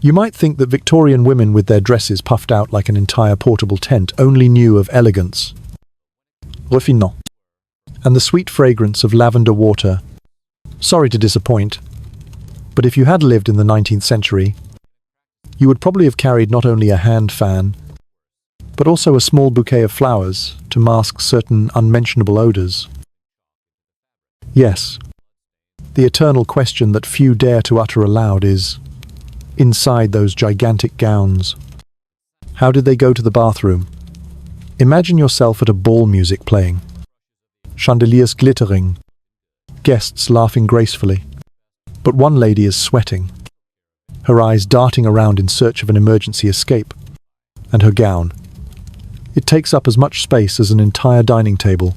You might think that Victorian women with their dresses puffed out like an entire portable tent only knew of elegance, refinement, and the sweet fragrance of lavender water. Sorry to disappoint, but if you had lived in the 19th century, you would probably have carried not only a hand fan, but also a small bouquet of flowers to mask certain unmentionable odors. Yes, the eternal question that few dare to utter aloud is, inside those gigantic gowns, how did they go to the bathroom? Imagine yourself at a ball music playing, chandeliers glittering, guests laughing gracefully, but one lady is sweating, her eyes darting around in search of an emergency escape, and her gown. It takes up as much space as an entire dining table.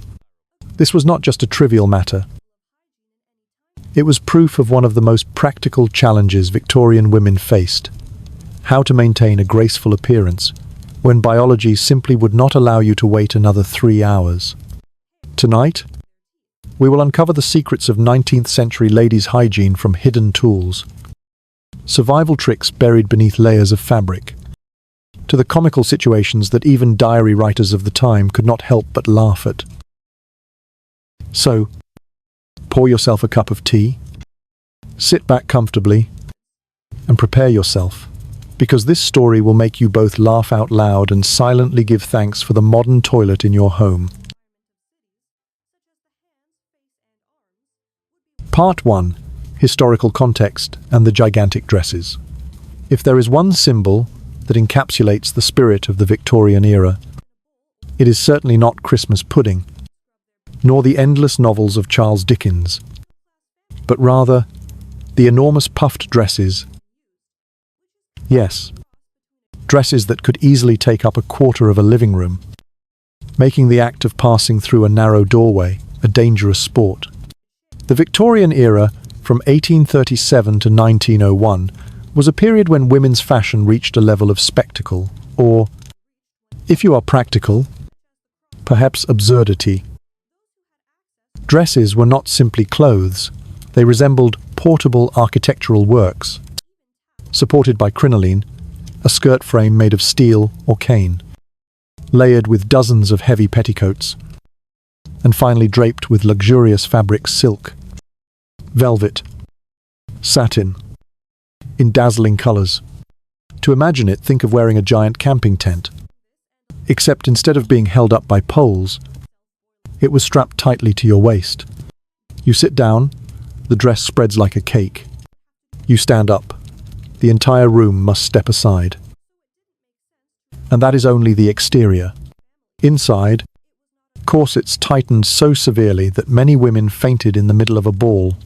This was not just a trivial matter. It was proof of one of the most practical challenges Victorian women faced: how to maintain a graceful appearance when biology simply would not allow you to wait another 3 hours. Tonight, we will uncover the secrets of 19th century ladies' hygiene from hidden tools, survival tricks buried beneath layers of fabric, to the comical situations that even diary writers of the time could not help but laugh at. So, pour yourself a cup of tea, sit back comfortably, and prepare yourself, because this story will make you both laugh out loud and silently give thanks for the modern toilet in your home. Part 1. Historical context and the gigantic dresses. If there is one symbol that encapsulates the spirit of the Victorian era, it is certainly not Christmas pudding, nor the endless novels of Charles Dickens, but rather the enormous puffed dresses. Yes, dresses that could easily take up a quarter of a living room, making the act of passing through a narrow doorway a dangerous sport. The Victorian era, from 1837 to 1901, was a period when women's fashion reached a level of spectacle, or, if you are practical, perhaps absurdity. Dresses were not simply clothes, they resembled portable architectural works, supported by crinoline, a skirt frame made of steel or cane, layered with dozens of heavy petticoats, and finally draped with luxurious fabrics: silk, velvet, satin, in dazzling colors. To imagine it, think of wearing a giant camping tent, except instead of being held up by poles, it was strapped tightly to your waist. You sit down, the dress spreads like a cake. You stand up, the entire room must step aside. And that is only the exterior. Inside, corsets tightened so severely that many women fainted in the middle of a ball.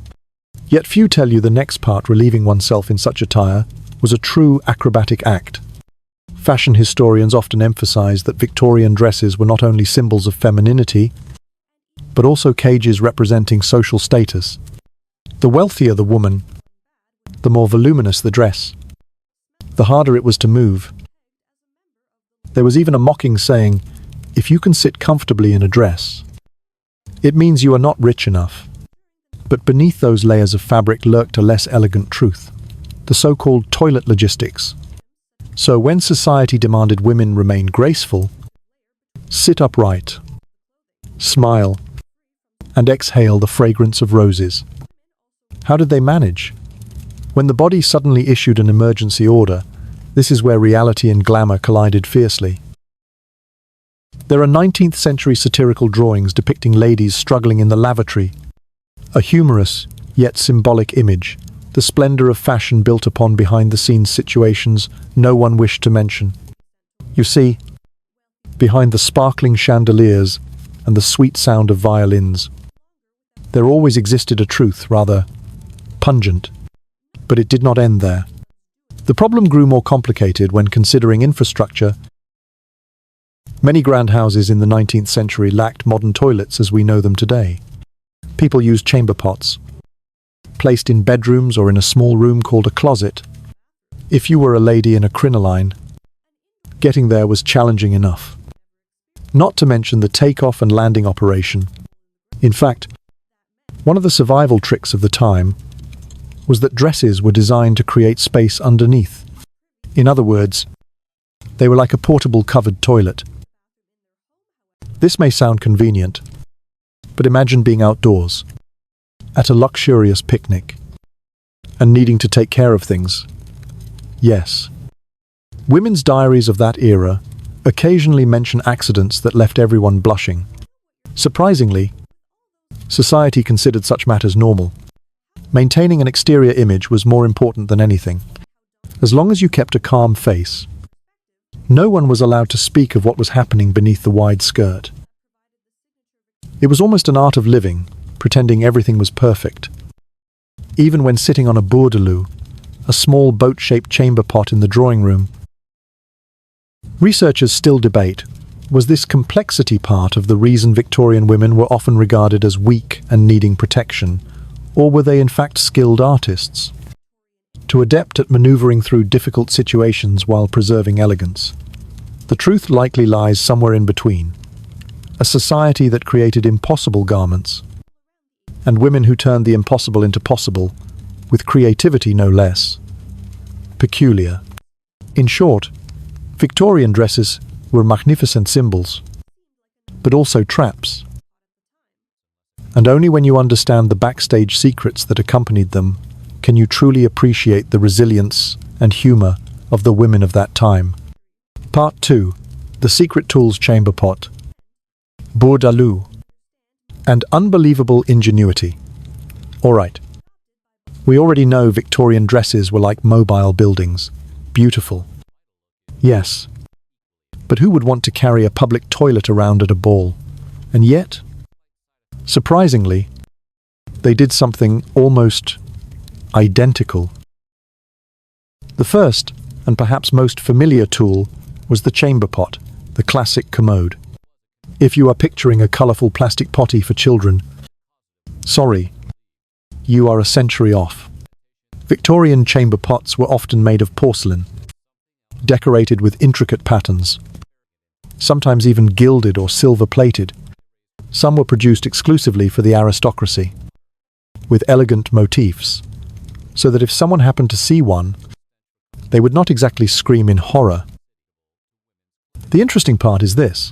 Yet few tell you the next part: relieving oneself in such attire was a true acrobatic act. Fashion historians often emphasize that Victorian dresses were not only symbols of femininity, but also cages representing social status. The wealthier the woman, the more voluminous the dress, the harder it was to move. There was even a mocking saying, "If you can sit comfortably in a dress, it means you are not rich enough." But beneath those layers of fabric lurked a less elegant truth: the so-called toilet logistics. So when society demanded women remain graceful, sit upright, smile, and exhale the fragrance of roses, how did they manage? When the body suddenly issued an emergency order, this is where reality and glamour collided fiercely. There are 19th century satirical drawings depicting ladies struggling in the lavatory, a humorous yet symbolic image, the splendor of fashion built upon behind-the-scenes situations no one wished to mention. You see, behind the sparkling chandeliers and the sweet sound of violins, there always existed a truth, rather pungent, but it did not end there. The problem grew more complicated when considering infrastructure. Many grand houses in the 19th century lacked modern toilets as we know them today. People used chamber pots, placed in bedrooms or in a small room called a closet. If you were a lady in a crinoline, getting there was challenging enough. Not to mention the takeoff and landing operation. In fact, one of the survival tricks of the time was that dresses were designed to create space underneath, In other words, they were like a portable covered toilet. This may sound convenient, but imagine being outdoors, at a luxurious picnic, and needing to take care of things. Yes. Women's diaries of that era occasionally mention accidents that left everyone blushing. Surprisingly, society considered such matters normal. Maintaining an exterior image was more important than anything. As long as you kept a calm face, no one was allowed to speak of what was happening beneath the wide skirt. It was almost an art of living, pretending everything was perfect. Even when sitting on a bourdaloue, a small boat-shaped chamber pot in the drawing room. Researchers still debate, was this complexity part of the reason Victorian women were often regarded as weak and needing protection, or were they in fact skilled artists, too adept at maneuvering through difficult situations while preserving elegance? The truth likely lies somewhere in between. A society that created impossible garments, and women who turned the impossible into possible, with creativity no less. Peculiar. In short, Victorian dresses were magnificent symbols, but also traps. And only when you understand the backstage secrets that accompanied them can you truly appreciate the resilience and humor of the women of that time. Part 2. The Secret Tools Chamber Pot. Bourdaloue. And unbelievable ingenuity. Alright. We already know Victorian dresses were like mobile buildings. Beautiful. Yes. But who would want to carry a public toilet around at a ball? And yet, surprisingly, they did something almost identical. The first, and perhaps most familiar tool, was the chamber pot, the classic commode. If you are picturing a colourful plastic potty for children, sorry, you are a century off. Victorian chamber pots were often made of porcelain, decorated with intricate patterns, sometimes even gilded or silver-plated. Some were produced exclusively for the aristocracy, with elegant motifs, so that if someone happened to see one, they would not exactly scream in horror. The interesting part is this.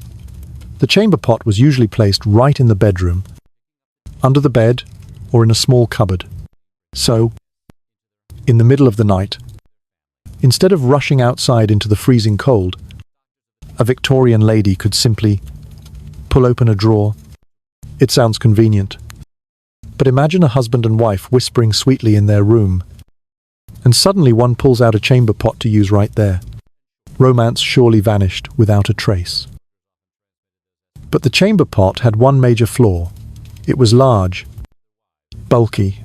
The chamber pot was usually placed right in the bedroom, under the bed, or in a small cupboard. So, in the middle of the night, instead of rushing outside into the freezing cold, a Victorian lady could simply pull open a drawer. It sounds convenient. But imagine a husband and wife whispering sweetly in their room, and suddenly one pulls out a chamber pot to use right there. Romance surely vanished without a trace. But the chamber pot had one major flaw. It was large, bulky,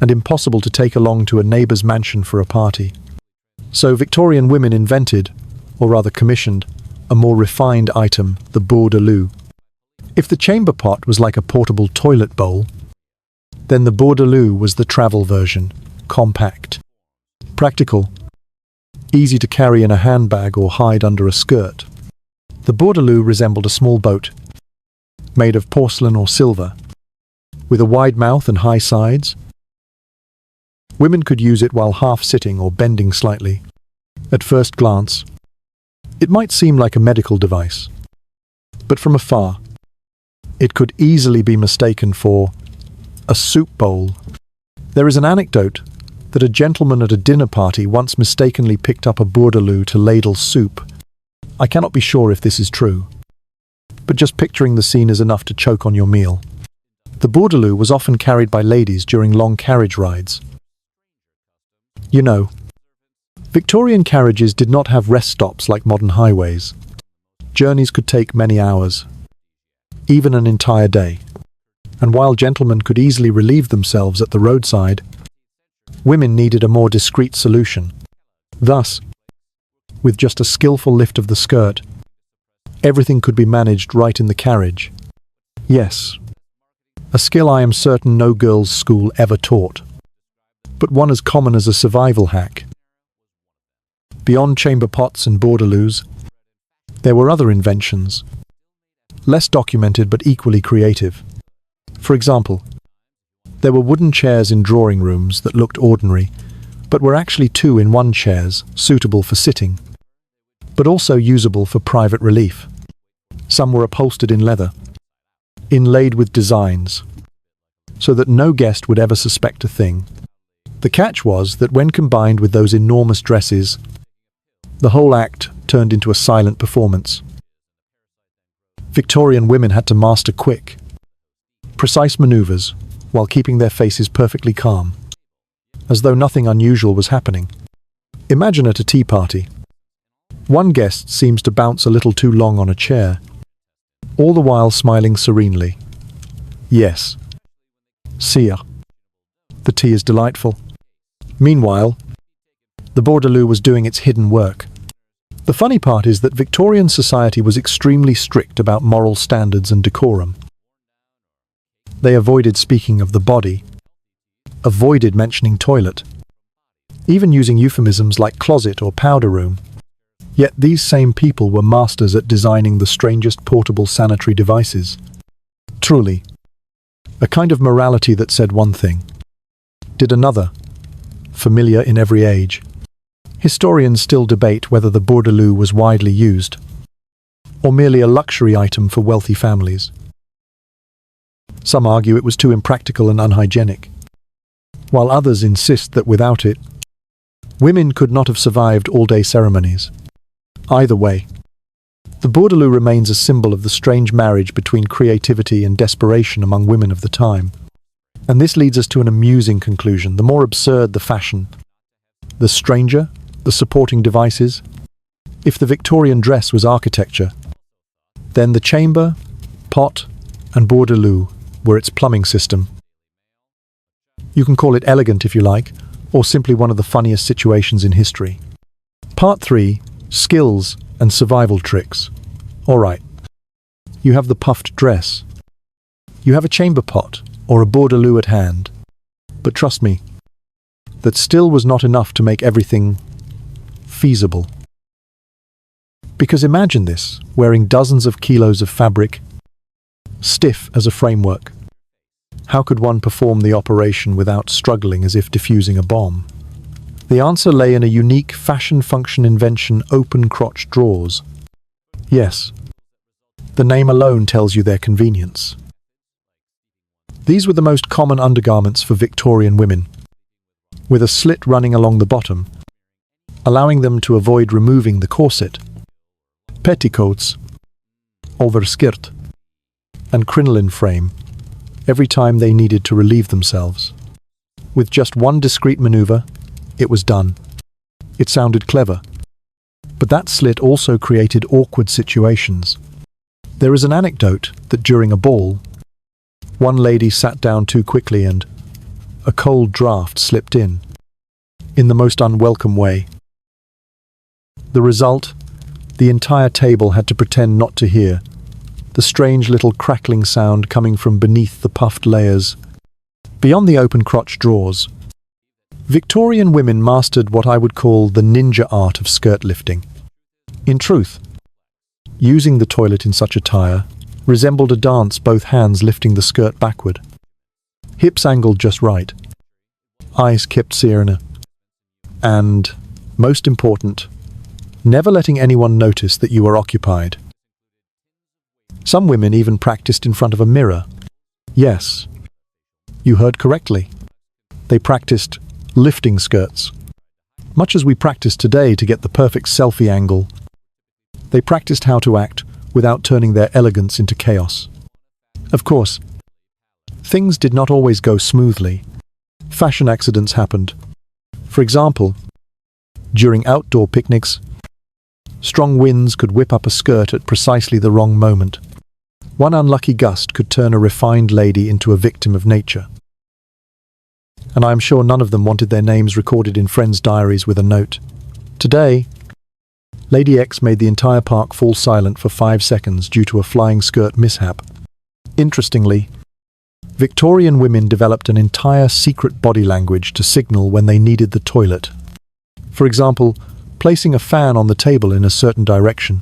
and impossible to take along to a neighbour's mansion for a party. So Victorian women invented, or rather commissioned, a more refined item, the bourdaloue. If the chamber pot was like a portable toilet bowl, then the bourdaloue was the travel version, compact, practical, easy to carry in a handbag or hide under a skirt. The bourdaloue resembled a small boat, made of porcelain or silver, with a wide mouth and high sides. Women could use it while half-sitting or bending slightly. At first glance, it might seem like a medical device, but from afar, it could easily be mistaken for a soup bowl. There is an anecdote that a gentleman at a dinner party once mistakenly picked up a bourdaloue to ladle soup. I cannot be sure if this is true, but just picturing the scene is enough to choke on your meal. The bourdaloue was often carried by ladies during long carriage rides. You know, Victorian carriages did not have rest stops like modern highways. Journeys could take many hours, even an entire day. And while gentlemen could easily relieve themselves at the roadside, women needed a more discreet solution. Thus, with just a skillful lift of the skirt, everything could be managed right in the carriage. Yes, a skill I am certain no girls' school ever taught, but one as common as a survival hack. Beyond chamber pots and bourdaloues, there were other inventions, less documented but equally creative. For example, there were wooden chairs in drawing rooms that looked ordinary, but were actually two-in-one chairs, suitable for sitting, but also usable for private relief. Some were upholstered in leather, inlaid with designs, so that no guest would ever suspect a thing. The catch was that when combined with those enormous dresses, the whole act turned into a silent performance. Victorian women had to master quick, precise maneuvers while keeping their faces perfectly calm, as though nothing unusual was happening. Imagine at a tea party. One guest seems to bounce a little too long on a chair, all the while smiling serenely. Yes. Sire. The tea is delightful. Meanwhile, the bourdaloue was doing its hidden work. The funny part is that Victorian society was extremely strict about moral standards and decorum. They avoided speaking of the body, avoided mentioning toilet, even using euphemisms like closet or powder room. Yet these same people were masters at designing the strangest portable sanitary devices. Truly, a kind of morality that said one thing, did another, familiar in every age. Historians still debate whether the bourdaloue was widely used, or merely a luxury item for wealthy families. Some argue it was too impractical and unhygienic, while others insist that without it, women could not have survived all-day ceremonies. Either way, the bourdaloue remains a symbol of the strange marriage between creativity and desperation among women of the time. And this leads us to an amusing conclusion. The more absurd the fashion, the stranger the supporting devices. If the Victorian dress was architecture, then the chamber, pot, and bourdaloue were its plumbing system. You can call it elegant if you like, or simply one of the funniest situations in history. Part 3. Skills and survival tricks. Alright, you have the puffed dress. You have a chamber pot or a bourdaloue at hand. But trust me, that still was not enough to make everything feasible. Because imagine this, wearing dozens of kilos of fabric, stiff as a framework. How could one perform the operation without struggling as if defusing a bomb? The answer lay in a unique fashion function invention: open crotch drawers. Yes, the name alone tells you their convenience. These were the most common undergarments for Victorian women, with a slit running along the bottom, allowing them to avoid removing the corset. Petticoats, overskirt, and crinoline frame, every time they needed to relieve themselves. With just one discreet maneuver, it was done. It sounded clever, but that slit also created awkward situations. There is an anecdote that during a ball, one lady sat down too quickly and a cold draft slipped in the most unwelcome way. The result, the entire table had to pretend not to hear the strange little crackling sound coming from beneath the puffed layers. Beyond the open crotch drawers, Victorian women mastered what I would call the ninja art of skirt lifting. In truth, using the toilet in such attire resembled a dance, both hands lifting the skirt backward, hips angled just right, eyes kept serene, and, most important, never letting anyone notice that you were occupied. Some women even practiced in front of a mirror. Yes, you heard correctly. They practiced lifting skirts. Much as we practice today to get the perfect selfie angle, they practiced how to act without turning their elegance into chaos. Of course, things did not always go smoothly. Fashion accidents happened. For example, during outdoor picnics, strong winds could whip up a skirt at precisely the wrong moment. One unlucky gust could turn a refined lady into a victim of nature. And I am sure none of them wanted their names recorded in friends' diaries with a note. Today, Lady X made the entire park fall silent for 5 seconds due to a flying skirt mishap. Interestingly, Victorian women developed an entire secret body language to signal when they needed the toilet. For example, placing a fan on the table in a certain direction,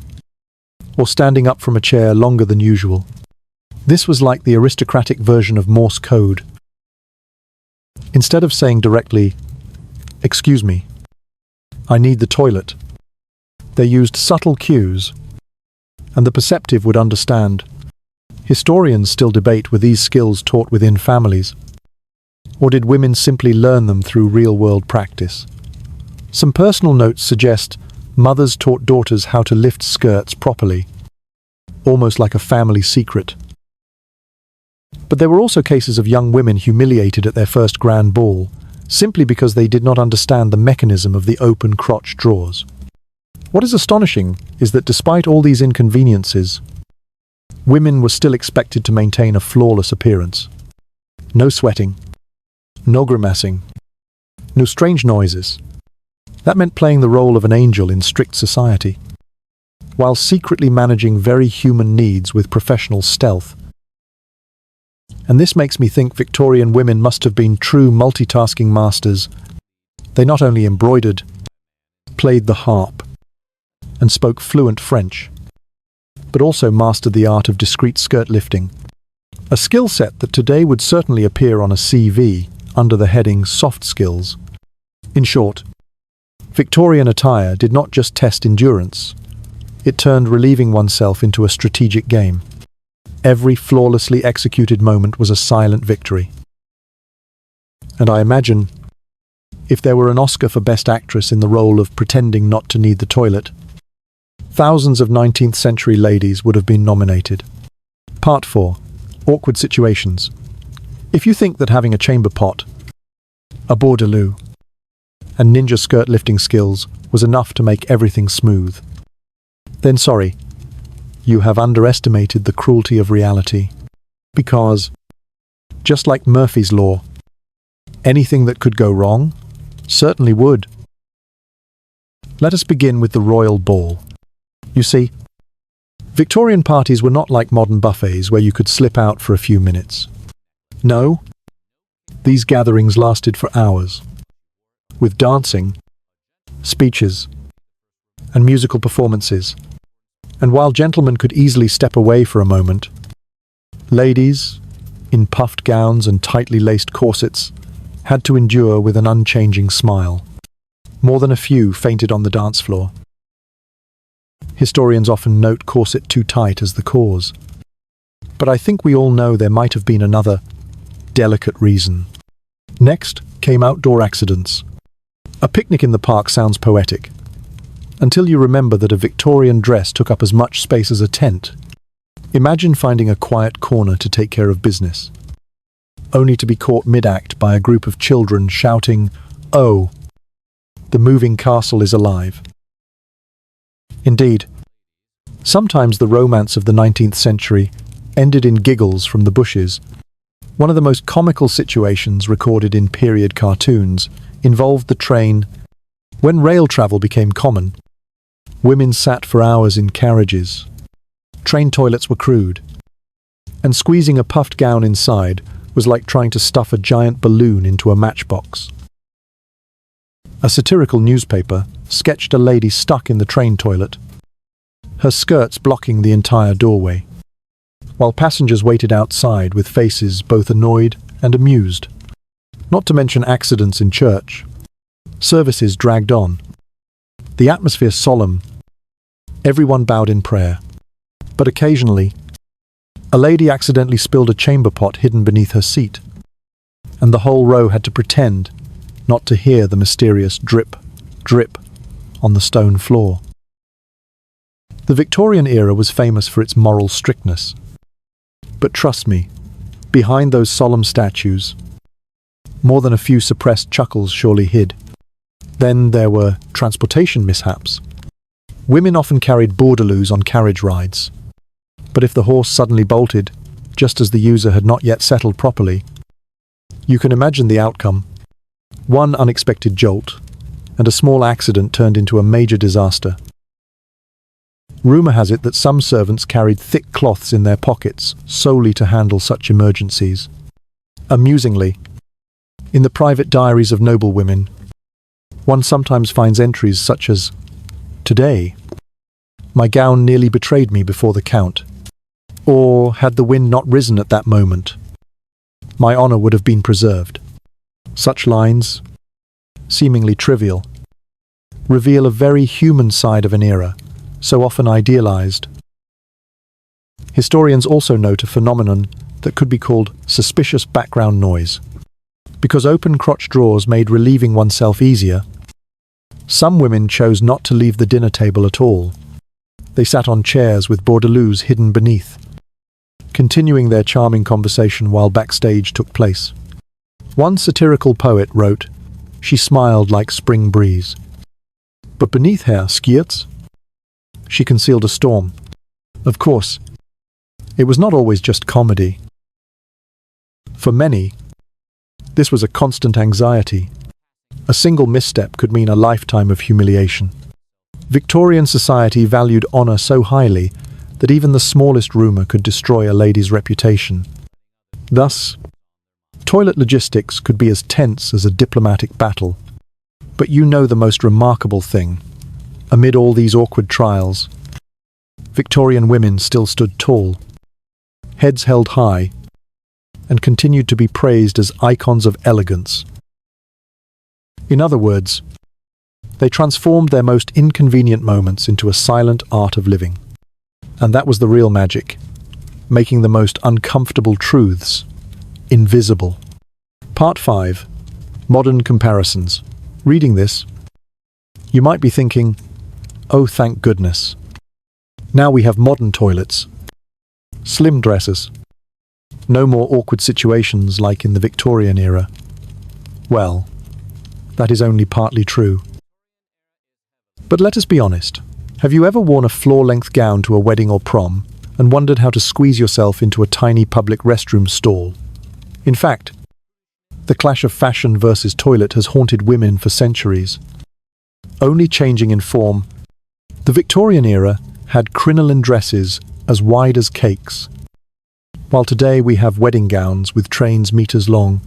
or standing up from a chair longer than usual. This was like the aristocratic version of Morse code. Instead of saying directly, "Excuse me, I need the toilet." They used subtle cues, and the perceptive would understand. Historians still debate were these skills taught within families, or did women simply learn them through real-world practice? Some personal notes suggest mothers taught daughters how to lift skirts properly, almost like a family secret. But there were also cases of young women humiliated at their first grand ball, simply because they did not understand the mechanism of the open crotch drawers. What is astonishing is that despite all these inconveniences, women were still expected to maintain a flawless appearance. No sweating, no grimacing, no strange noises. That meant playing the role of an angel in strict society, while secretly managing very human needs with professional stealth. And this makes me think Victorian women must have been true multitasking masters. They not only embroidered, played the harp, and spoke fluent French, but also mastered the art of discreet skirt lifting, a skill set that today would certainly appear on a CV under the heading soft skills. In short, Victorian attire did not just test endurance, it turned relieving oneself into a strategic game. Every flawlessly executed moment was a silent victory. And I imagine, if there were an Oscar for Best Actress in the role of pretending not to need the toilet, thousands of 19th century ladies would have been nominated. Part 4. Awkward situations. If you think that having a chamber pot, a bourdaloues, and ninja skirt lifting skills was enough to make everything smooth, then sorry, you have underestimated the cruelty of reality. Because, just like Murphy's Law, anything that could go wrong certainly would. Let us begin with the royal ball. You see, Victorian parties were not like modern buffets where you could slip out for a few minutes. No, these gatherings lasted for hours, with dancing, speeches, and musical performances. And while gentlemen could easily step away for a moment, ladies, in puffed gowns and tightly laced corsets, had to endure with an unchanging smile. More than a few fainted on the dance floor. Historians often note corset too tight as the cause, but I think we all know there might have been another, delicate reason. Next came outdoor accidents. A picnic in the park sounds poetic, until you remember that a Victorian dress took up as much space as a tent. Imagine finding a quiet corner to take care of business, only to be caught mid-act by a group of children shouting, "Oh, the moving castle is alive." Indeed, sometimes the romance of the 19th century ended in giggles from the bushes. One of the most comical situations recorded in period cartoons involved the train. When rail travel became common, women sat for hours in carriages. Train toilets were crude, and squeezing a puffed gown inside was like trying to stuff a giant balloon into a matchbox. A satirical newspaper sketched a lady stuck in the train toilet, her skirts blocking the entire doorway, while passengers waited outside with faces both annoyed and amused. Not to mention accidents in church. Services dragged on, the atmosphere solemn. Everyone bowed in prayer. But occasionally, a lady accidentally spilled a chamber pot hidden beneath her seat, and the whole row had to pretend not to hear the mysterious drip, drip on the stone floor. The Victorian era was famous for its moral strictness. But trust me, behind those solemn statues, more than a few suppressed chuckles surely hid. Then there were transportation mishaps. Women often carried bourdaloues on carriage rides. But if the horse suddenly bolted, just as the user had not yet settled properly, you can imagine the outcome. One unexpected jolt, and a small accident turned into a major disaster. Rumour has it that some servants carried thick cloths in their pockets solely to handle such emergencies. Amusingly, in the private diaries of noblewomen, one sometimes finds entries such as, "Today, my gown nearly betrayed me before the Count," or, "Had the wind not risen at that moment, my honour would have been preserved." Such lines, seemingly trivial, reveal a very human side of an era, so often idealized. Historians also note a phenomenon that could be called suspicious background noise. Because open crotch drawers made relieving oneself easier, some women chose not to leave the dinner table at all. They sat on chairs with bourdaloues hidden beneath, continuing their charming conversation while backstage took place. One satirical poet wrote, "She smiled like spring breeze. But beneath her skirts, she concealed a storm." Of course, it was not always just comedy. For many, this was a constant anxiety. A single misstep could mean a lifetime of humiliation. Victorian society valued honor so highly that even the smallest rumor could destroy a lady's reputation. Thus, toilet logistics could be as tense as a diplomatic battle. But you know the most remarkable thing. Amid all these awkward trials, Victorian women still stood tall, heads held high, and continued to be praised as icons of elegance. In other words, they transformed their most inconvenient moments into a silent art of living. And that was the real magic, making the most uncomfortable truths invisible. Part 5. Modern Comparisons. Reading this, you might be thinking, oh thank goodness. Now we have modern toilets, slim dressers, no more awkward situations like in the Victorian era. Well, that is only partly true. But let us be honest. Have you ever worn a floor-length gown to a wedding or prom and wondered how to squeeze yourself into a tiny public restroom stall? In fact, the clash of fashion versus toilet has haunted women for centuries. Only changing in form, the Victorian era had crinoline dresses as wide as cakes, while today we have wedding gowns with trains meters long,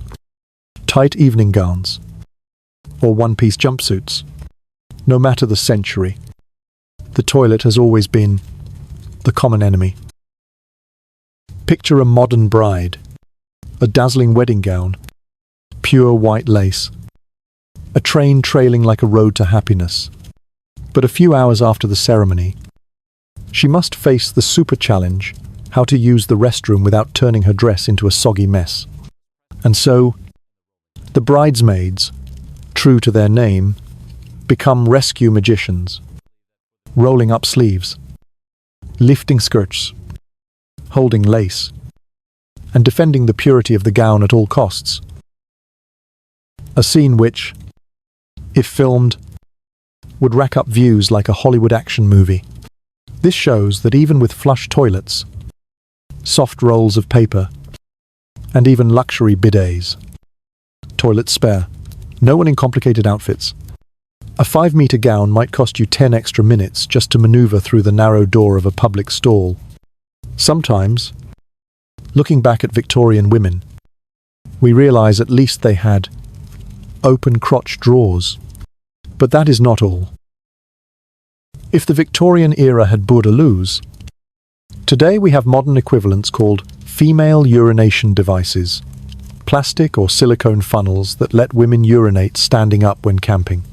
tight evening gowns, or one-piece jumpsuits. No matter the century, the toilet has always been the common enemy. Picture a modern bride, a dazzling wedding gown, pure white lace, a train trailing like a road to happiness. But a few hours after the ceremony, she must face the super challenge, how to use the restroom without turning her dress into a soggy mess. And so, the bridesmaids, true to their name, become rescue magicians, rolling up sleeves, lifting skirts, holding lace, and defending the purity of the gown at all costs. A scene which, if filmed, would rack up views like a Hollywood action movie. This shows that even with flush toilets, soft rolls of paper, and even luxury bidets, toilets spare, no one in complicated outfits. A 5-meter gown might cost you 10 extra minutes just to maneuver through the narrow door of a public stall. Sometimes, looking back at Victorian women, we realize at least they had open crotch drawers. But that is not all. If the Victorian era had bourdaloues, today we have modern equivalents called female urination devices, plastic or silicone funnels that let women urinate standing up when camping.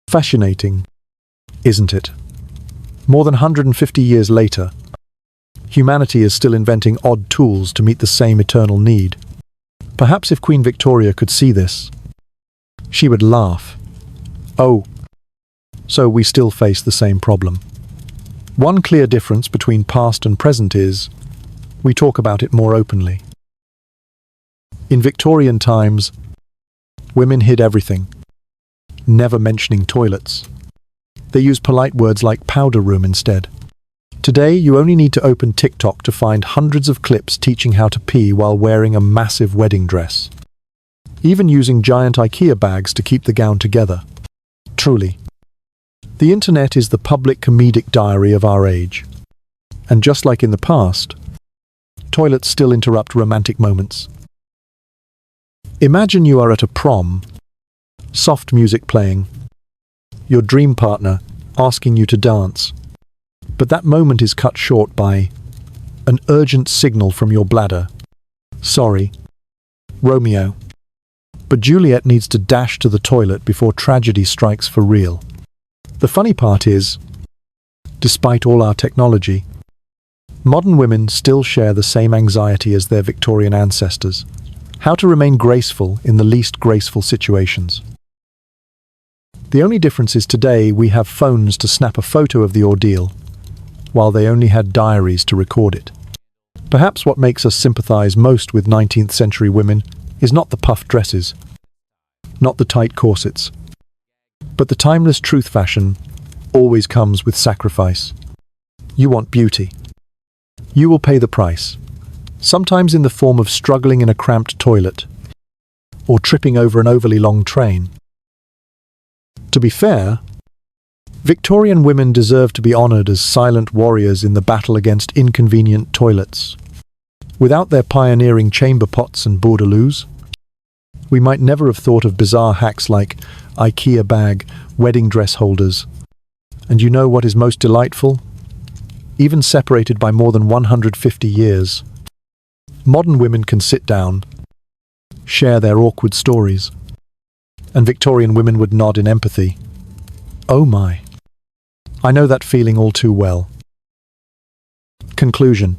Fascinating, isn't it? More than 150 years later, humanity is still inventing odd tools to meet the same eternal need. Perhaps if Queen Victoria could see this, she would laugh. Oh, so we still face the same problem. One clear difference between past and present is, we talk about it more openly. In Victorian times, women hid everything, never mentioning toilets. They used polite words like powder room instead. Today, you only need to open TikTok to find hundreds of clips teaching how to pee while wearing a massive wedding dress. Even using giant IKEA bags to keep the gown together. Truly, the internet is the public comedic diary of our age. And just like in the past, toilets still interrupt romantic moments. Imagine you are at a prom, soft music playing, your dream partner asking you to dance, but that moment is cut short by an urgent signal from your bladder. Sorry, Romeo, But Juliet needs to dash to the toilet before tragedy strikes for real. The funny part is, despite all our technology, modern women still share the same anxiety as their Victorian ancestors: how to remain graceful in the least graceful situations. The only difference is today we have phones to snap a photo of the ordeal, while they only had diaries to record it. Perhaps what makes us sympathize most with 19th century women is not the puffed dresses, not the tight corsets, but the timeless truth: fashion always comes with sacrifice. You want beauty. You will pay the price, sometimes in the form of struggling in a cramped toilet or tripping over an overly long train. To be fair, Victorian women deserve to be honored as silent warriors in the battle against inconvenient toilets. Without their pioneering chamber pots and bourdaloues, we might never have thought of bizarre hacks like IKEA bag, wedding dress holders. And you know what is most delightful? Even separated by more than 150 years, modern women can sit down, share their awkward stories, and Victorian women would nod in empathy. Oh my. I know that feeling all too well. Conclusion.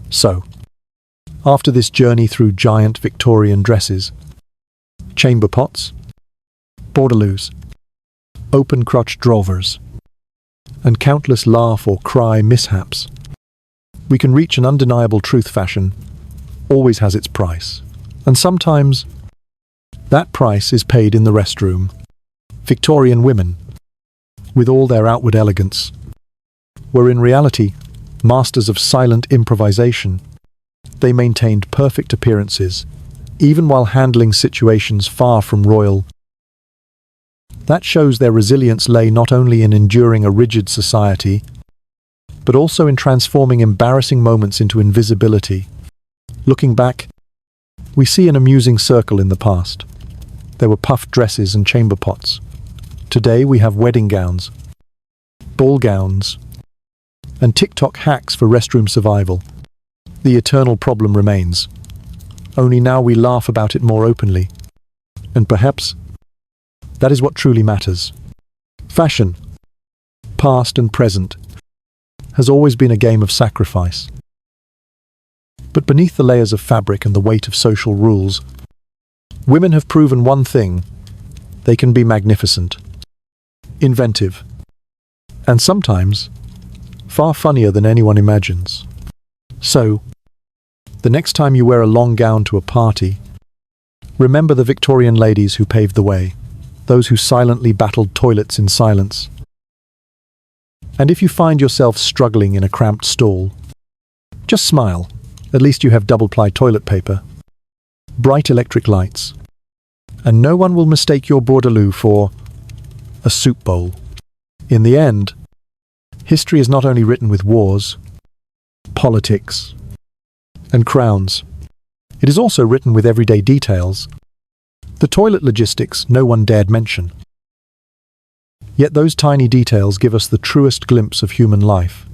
So, after this journey through giant Victorian dresses, chamber pots, bourdaloues, open crotch drawers, and countless laugh or cry mishaps, we can reach an undeniable truth: fashion always has its price. And sometimes that price is paid in the restroom. Victorian women, with all their outward elegance, were in reality masters of silent improvisation. They maintained perfect appearances, even while handling situations far from royal. That shows their resilience lay not only in enduring a rigid society, but also in transforming embarrassing moments into invisibility. Looking back, we see an amusing circle in the past. There were puffed dresses and chamber pots. Today we have wedding gowns, ball gowns, and TikTok hacks for restroom survival. The eternal problem remains. Only now we laugh about it more openly. And perhaps that is what truly matters. Fashion, past and present, has always been a game of sacrifice. But beneath the layers of fabric and the weight of social rules, women have proven one thing: they can be magnificent, inventive, and sometimes far funnier than anyone imagines. So, the next time you wear a long gown to a party, remember the Victorian ladies who paved the way, those who silently battled toilets in silence. And if you find yourself struggling in a cramped stall, just smile. At least you have double-ply toilet paper, bright electric lights, and no one will mistake your bourdaloue for a soup bowl. In the end, history is not only written with wars, politics, and crowns. It is also written with everyday details, the toilet logistics no one dared mention. Yet those tiny details give us the truest glimpse of human life,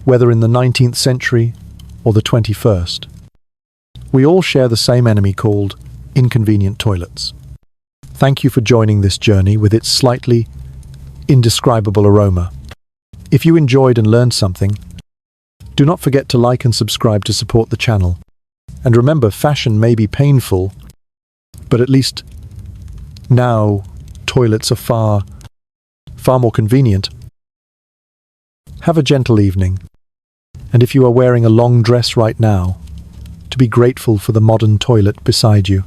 whether in the 19th century or the 21st. We all share the same enemy called inconvenient toilets. Thank you for joining this journey with its slightly indescribable aroma. If you enjoyed and learned something, do not forget to like and subscribe to support the channel. And remember, fashion may be painful, but at least now toilets are far more convenient. Have a gentle evening. And if you are wearing a long dress right now, to be grateful for the modern toilet beside you.